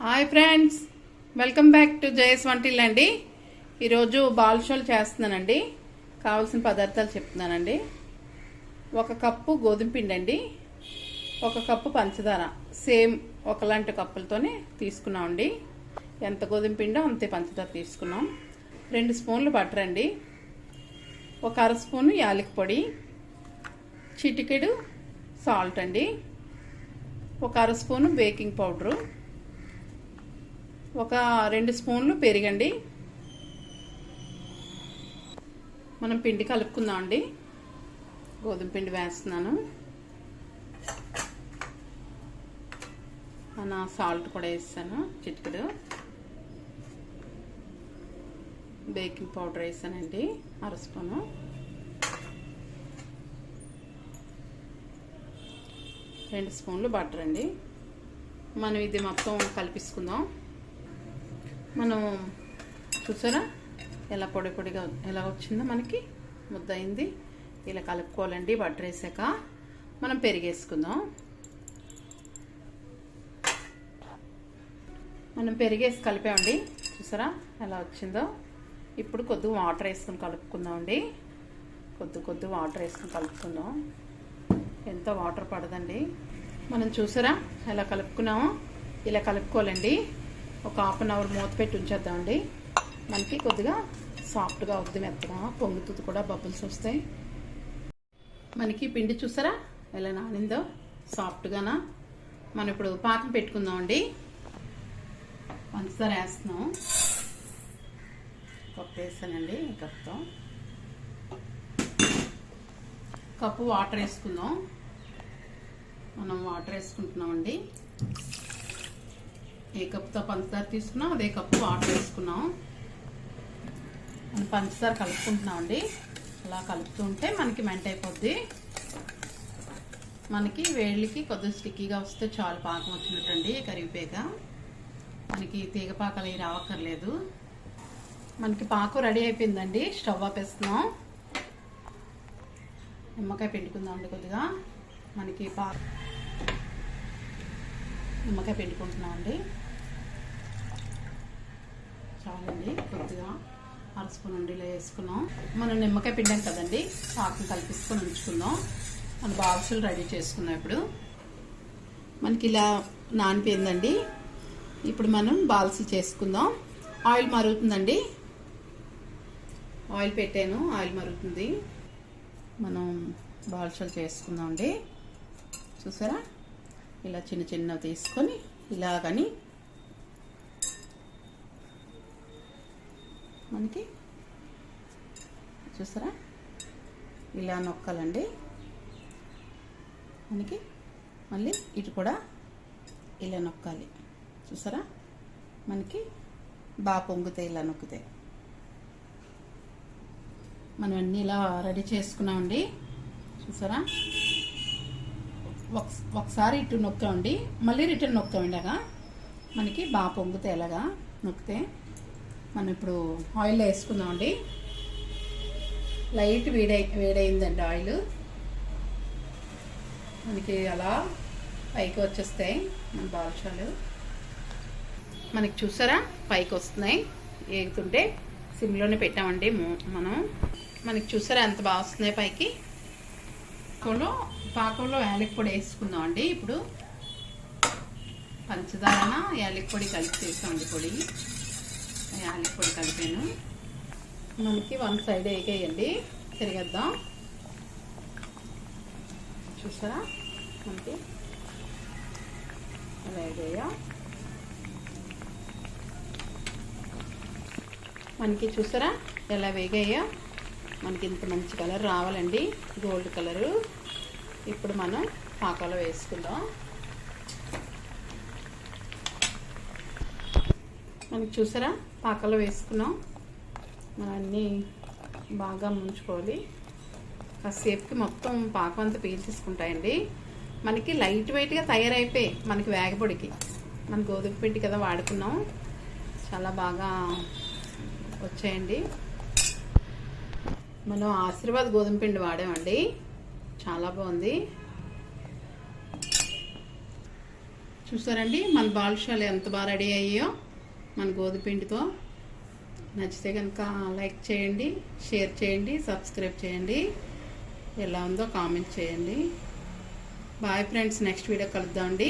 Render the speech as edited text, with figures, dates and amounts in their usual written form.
Hi friends, welcome back to Jaya svantaillu అండి. ఈరోజు బాదుషాలు చేస్తున్నానండి. కావాల్సిన పదార్థాలు చెప్తున్నానండి. 1 కప్పు గోధుమ పిండి అండి, 1 కప్పు పంచదార సేమ్ ఒకలాంటి కప్పులతోనే తీసుకున్నామండి. ఎంత గోధుమ పిండో అంతే పంచదార తీసుకున్నాం. 2 స్పూన్లు బటర్ అండి, 1 అర స్పూను యాలకి పొడి, చిటికెడు సాల్ట్ అండి, 1 అర స్పూను బేకింగ్ పౌడరు, 2 స్పూన్లు పెరుగండి. మనం పిండి కలుపుకుందాం అండి. గోధుమ పిండి వేస్తున్నాను, సాల్ట్ కూడా వేస్తాను, చిటికెడు బేకింగ్ పౌడర్ వేసానండి, 1 స్పూను, రెండు స్పూన్లు బటర్ అండి. మనం ఇది మొత్తం కలిపిసుకుందాం. మనం చూసారా ఎలా పొడి పొడిగా ఎలా వచ్చిందో, మనకి ముద్ద అయింది. ఇలా కలుపుకోవాలండి. బటర్ వేసాక మనం పెరిగేసుకుందాం. మనం పెరిగేసి కలిపామండి, చూసారా ఎలా వచ్చిందో. ఇప్పుడు కొద్దిగా వాటర్ వేసుకుని కలుపుకుందాం అండి. కొద్ది వాటర్ వేసుకుని కలుపుకుందాం. ఎంత వాటర్ పడదండి. మనం చూసారా ఎలా కలుపుకున్నామో, ఇలా కలుపుకోవాలండి. ఒక ½ అన్ అవర్ మూత పెట్టి ఉంచేద్దామండి. మనకి కొద్దిగా సాఫ్ట్గా అవుద్ది, మెత్తగా పొంగుతుంది కూడా, బబుల్స్ వస్తాయి. మనకి పిండి చూసారా ఎలా నానిందో, సాఫ్ట్గానా. మనం ఇప్పుడు పాకం పెట్టుకుందాం అండి. పంచదార వేస్తున్నాం, కప్పు వేసానండి. కప్పుతో కప్పు వాటర్ వేసుకుందాం. మనం వాటర్ వేసుకుంటున్నామండి. ఏ కప్పుతో పంచదార తీసుకున్నాం అదే కప్పు వాటర్ వేసుకున్నాం. మనం పంచదార కలుపుకుంటున్నామండి. అలా కలుపుతుంటే మనకి మెంట్ అయిపోద్ది. మనకి వేళ్ళకి కొద్దిగా స్టిక్కీగా వస్తే చాలు, పాకం వచ్చినట్టండి. కరిగిపోయాక మనకి తీగ పాకాలు అవి రావక్కర్లేదు. మనకి పాకం రెడీ అయిపోయిందండి. స్టవ్ ఆపేస్తున్నాం. నిమ్మకాయ పిండుకుందాం అండి. కొద్దిగా మనకి నిమ్మకాయ పిండుకుంటున్నామండి. చాలండి. కొద్దిగా 1 స్పూన్ ఉండీలో వేసుకున్నాం. మనం నిమ్మకాయ పిండాం కదండి, పాకం కలిపిసుకొని ఉంచుకుందాం. మనం బాదుషాలు రెడీ చేసుకుందాం. ఇప్పుడు మనకి ఇలా నానిపోయిందండి. ఇప్పుడు మనం బాల్స్ చేసుకుందాం. ఆయిల్ మరుగుతుందండి. ఆయిల్ పెట్టాను, ఆయిల్ మరుగుతుంది. మనం బాదుషాలు చేసుకుందాం అండి. చూసారా ఇలా చిన్న చిన్నవి తీసుకొని ఇలాగని మనకి చూసారా ఇలా నొక్కాలండి. మనకి మళ్ళీ ఇటు కూడా ఇలా నొక్కాలి. చూసారా మనకి బాగా పొంగుతాయి ఇలా నొక్కితే. మనం అన్నీ ఇలా రెడీ చేసుకున్నామండి. చూసారా ఒకసారి ఇటు నొక్కామండి, మళ్ళీ రిటర్న్ నొక్కామండి. అలాగా మనకి బాగా పొంగుతాయి. అలాగా నొక్కితే మనం ఇప్పుడు ఆయిల్ వేసుకుందామండి. లైట్ వేడైందండి ఆయిల్. మనకి అలా పైకి వచ్చేస్తాయి మన బాదుషాలు. మనకి చూసారా పైకి వస్తున్నాయి. ఏగుతుంటే సిమ్లోనే పెట్టామండి మనం. మనకి చూసారా ఎంత బాగా వస్తున్నాయి పైకి. పాకంలో యాలకి పొడి వేసుకుందాం అండి. ఇప్పుడు పంచదార యాలకి పొడి కలిపి చేసామండి. పొడి యాలకి పొడి కలిపాను. మనకి 1 సైడ్ వేగేయండి, తిరిగేద్దాం. చూసారా మనకి అలా వేగేయా. మనకి చూసారా ఎలా వేగాయా. మనకి ఇంత మంచి కలర్ రావాలండి, గోల్డ్ కలరు. ఇప్పుడు మనం పాకంలో వేసుకుందాం. మనకి చూసారా పాకంలో వేసుకున్నాం. మనం అన్నీ బాగా ముంచుకోవాలి. కాసేపుకి మొత్తం పాకం అంతా పీల్చేసుకుంటాయండి. మనకి లైట్ వెయిట్గా తయారైపోయి మనకి వేగపొడికి మన గోధుమ పిండి కదా వాడుకున్నాం, చాలా బాగా వచ్చాయండి. మనం ఆశీర్వాద్ గోధుమ పిండి వాడామండి, చాలా బాగుంది. చూసారండి మన బాదుషాలు ఎంత బాగా రెడీ అయ్యాయో మన గోధుమ పిండితో. నచ్చితే కనుక లైక్ చేయండి, షేర్ చేయండి, సబ్స్క్రైబ్ చేయండి. ఎలా ఉందో కామెంట్ చేయండి. బాయ్ ఫ్రెండ్స్, నెక్స్ట్ వీడియో కలుద్దామండి.